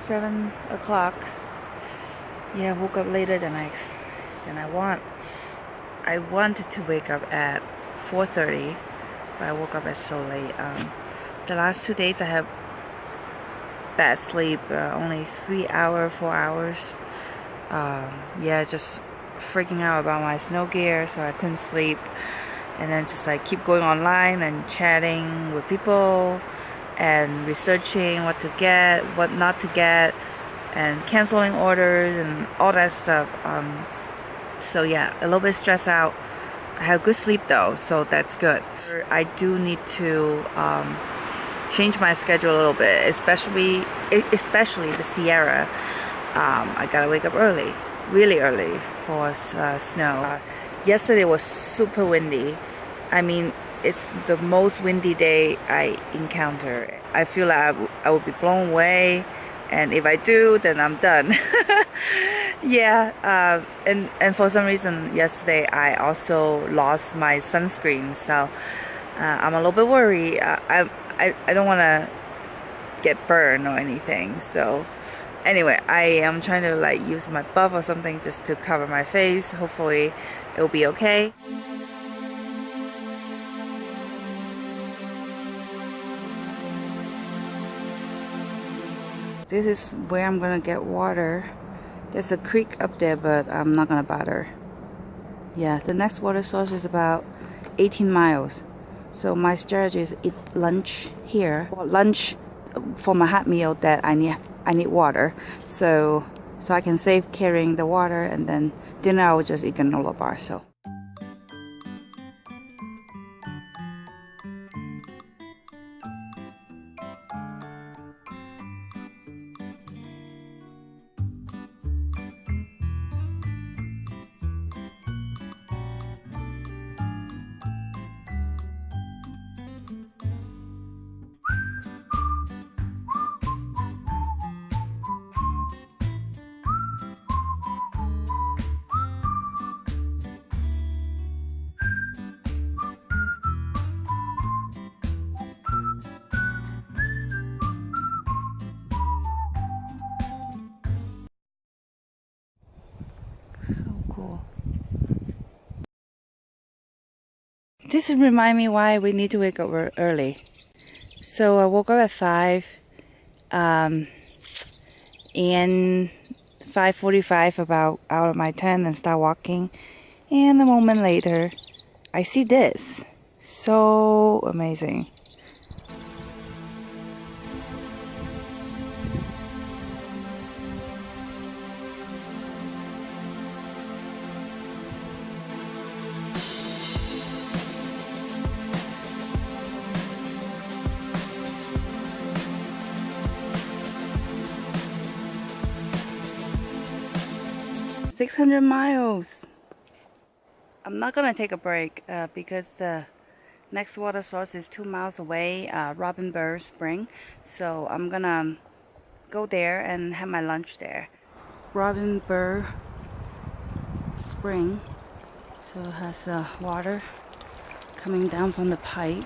7 o'clock. Yeah, I woke up later than I want. I wanted to wake up at 4:30, but I woke up at so late. The last 2 days I have bad sleep, only 3 hours, 4 hours. Yeah, just freaking out about my snow gear, so I couldn't sleep. And then just like keep going online and chatting with people and researching what to get, what not to get, and canceling orders and all that stuff. So yeah, a little bit stressed out. I have good sleep though, so that's good. I do need to change my schedule a little bit, especially the Sierra. I gotta wake up early, really early for snow. Yesterday was super windy. I mean, it's the most windy day I encounter. I feel like I will be blown away, and if I do, then I'm done. Yeah, and for some reason yesterday I also lost my sunscreen, so I'm a little bit worried. I don't want to get burned or anything. So anyway, I am trying to like use my buff or something just to cover my face. Hopefully it'll be okay. This is where I'm gonna get water. There's a creek up there, but I'm not gonna bother. Yeah, the next water source is about 18 miles. So my strategy is eat lunch here. For lunch, for my hot meal, that I need water. So I can save carrying the water, and then dinner I will just eat granola bar. So. So cool. This reminds me why we need to wake up early. So I woke up at 5 and 5:45 about out of my tent and start walking, and a moment later I see this. So amazing. $600 miles. I'm not gonna take a break because the next water source is 2 miles away, Robin Bird Spring. So I'm gonna go there and have my lunch there. Robin Bird Spring. So it has water coming down from the pipe,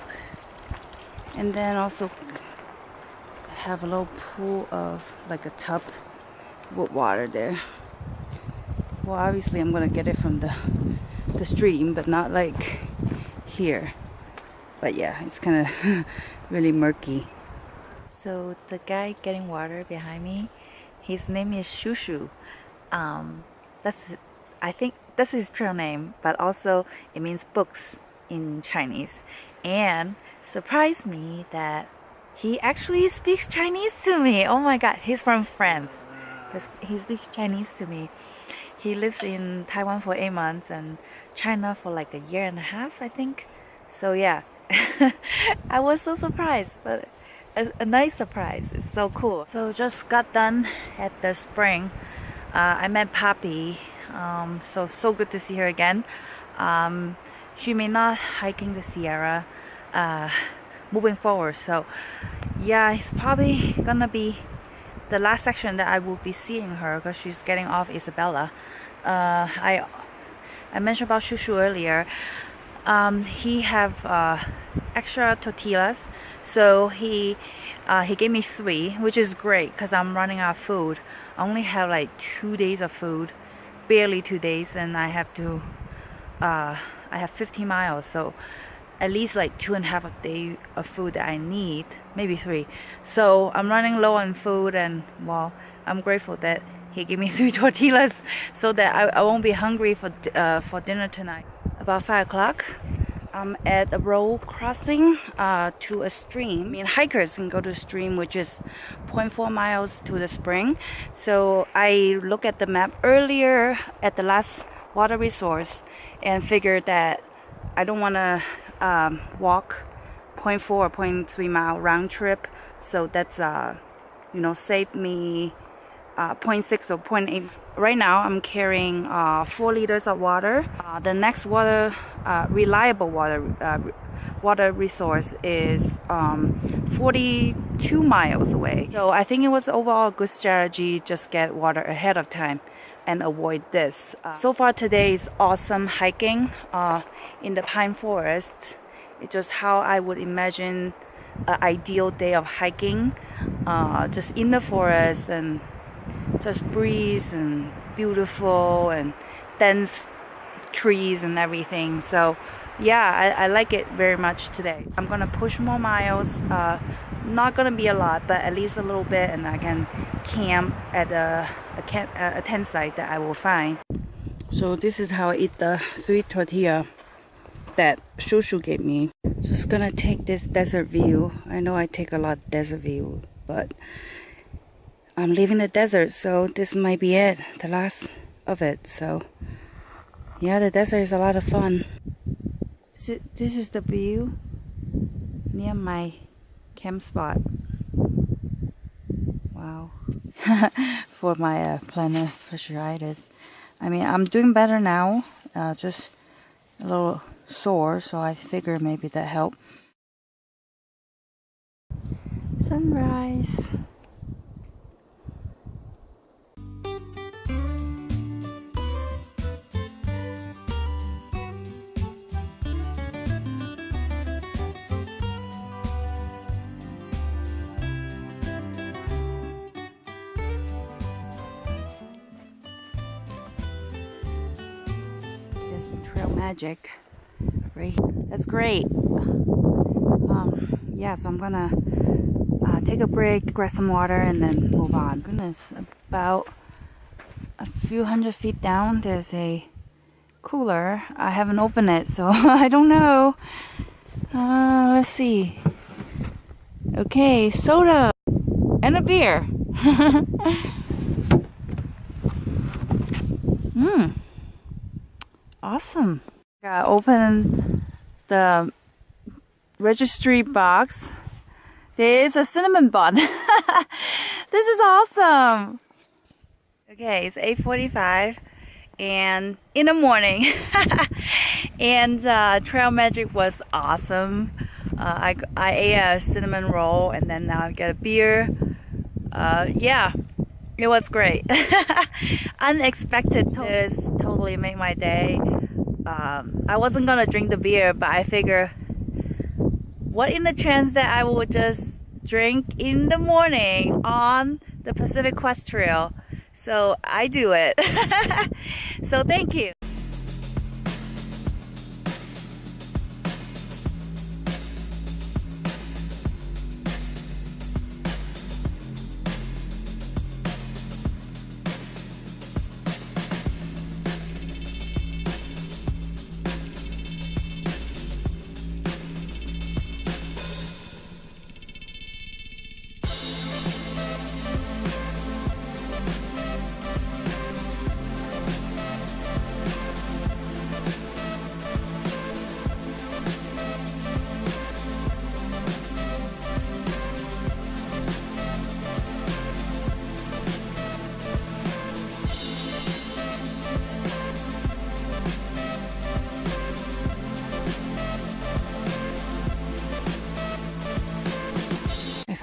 and then also have a little pool of like a tub with water there. Well, obviously I'm gonna get it from the stream, but not like here. But yeah, it's kind of really murky. So the guy getting water behind me, his name is Shushu. I think that's his trail name, but also it means books in Chinese. And surprised me that he actually speaks Chinese to me. Oh my god, he's from France. He speaks Chinese to me. He lives in Taiwan for 8 months and China for like a year and a half, I think. So yeah, I was so surprised, but a nice surprise. It's so cool. So just got done at the spring. I met Poppy. So good to see her again. She may not hiking the Sierra moving forward. So yeah, it's probably gonna be the last section that I will be seeing her because she's getting off Isabella. I mentioned about Shushu earlier. He have extra tortillas, so he gave me 3, which is great because I'm running out of food. I only have like 2 days of food, barely 2 days, and I have 15 miles, so at least like 2.5 days of food that I need, maybe 3. So I'm running low on food, and well, I'm grateful that he gave me 3 tortillas so that I won't be hungry for dinner tonight. About 5 o'clock, I'm at a road crossing to a stream. I mean, hikers can go to a stream which is 0.4 miles to the spring. So I looked at the map earlier at the last water resource and figured that I don't want to walk 0.4 or 0.3 mile round trip. So that's save me 0.6 or 0.8. Right now I'm carrying 4 liters of water. The next reliable water resource is 42 miles away. So I think it was overall a good strategy, just get water ahead of time and avoid this. So far today is awesome hiking in the pine forest. It's just how I would imagine an ideal day of hiking, just in the forest and just breeze and beautiful and dense trees and everything. So yeah, I like it very much today. I'm gonna push more miles, not gonna be a lot, but at least a little bit, and I can camp at a tent site that I will find. So this is how I eat the 3 tortilla that Shushu gave me. Just gonna take this desert view. I know I take a lot of desert view, but I'm leaving the desert, so this might be it, the last of it. So yeah, the desert is a lot of fun. So this is the view near my camp spot. Wow. For my plantar fasciitis. I mean, I'm doing better now, just a little sore, so I figure maybe that helped. Sunrise. Trail magic, right? That's great. Yeah, so I'm gonna take a break, grab some water, and then move on. Goodness, about a few hundred feet down, there's a cooler. I haven't opened it, so I don't know. Let's see. Okay, soda and a beer. Awesome. I open the registry box. There is a cinnamon bun. This is awesome. Okay, it's 8:45 and in the morning. And Trail Magic was awesome. I ate a cinnamon roll and then now I get a beer. Yeah, it was great. Unexpected. This totally made my day. I wasn't gonna drink the beer, but I figure, what in the chance that I would just drink in the morning on the Pacific Crest Trail? So I do it. So thank you.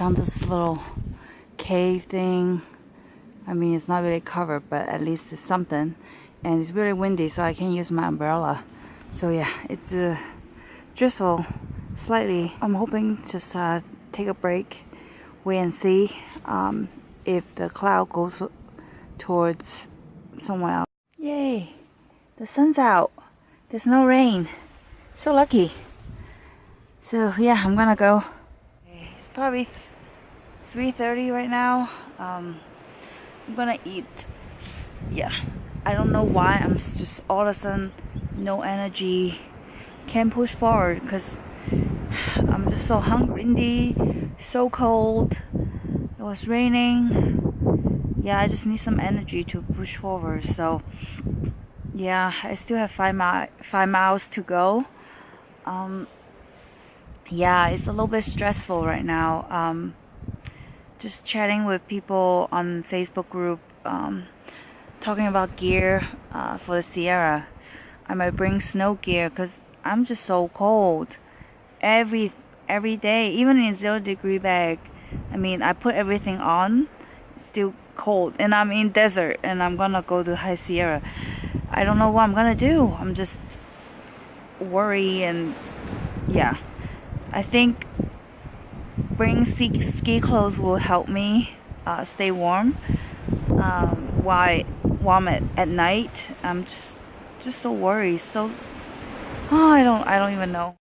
Found this little cave thing. I mean, it's not really covered, but at least it's something. And it's really windy, so I can't use my umbrella. So yeah, it's a drizzle slightly. I'm hoping just take a break, wait and see if the cloud goes towards somewhere else. Yay! The sun's out. There's no rain. So lucky. So yeah, I'm gonna go. It's probably 3:30 right now. I'm gonna eat. Yeah, I don't know why I'm just all of a sudden no energy, can't push forward because I'm just so hungry, windy, so cold. It was raining. Yeah, I just need some energy to push forward. So yeah, I still have 5 miles to go. Yeah, it's a little bit stressful right now. Just chatting with people on Facebook group, talking about gear for the Sierra. I might bring snow gear because I'm just so cold. Every day, even in 0-degree bag. I mean, I put everything on, it's still cold, and I'm in desert, and I'm gonna go to High Sierra. I don't know what I'm gonna do. I'm just worried, and yeah, I think bring ski clothes will help me stay warm. Warm at night. I'm just so worried. So I don't even know.